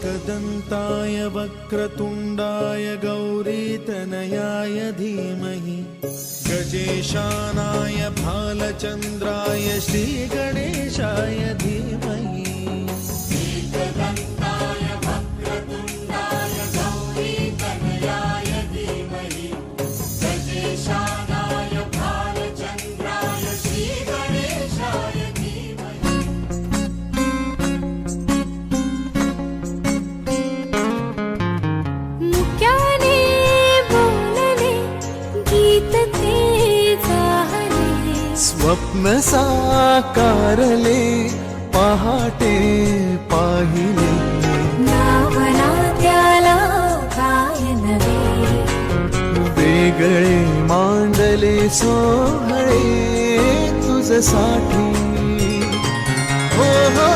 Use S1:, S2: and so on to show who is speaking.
S1: एकदन्ताय वक्रतुण्डाय गौरीतनयाय धीमहि गजेशानाय भालचन्द्राय श्रीगणेशाय धीमहि
S2: एकदन्ताय वक्रतुण्डाय गौरीतनयाय धीमहि गजेशानाय भालचन्द्राय श्रीगणेशाय धीमहि।
S3: मुक्याने बोलले गीत ते चाहले
S1: स्वप्न साकारले पहाटे पाहिले
S3: नावना त्याला काय नवे
S1: वेगळे मांडले सोहळे तुझसाठी हो हो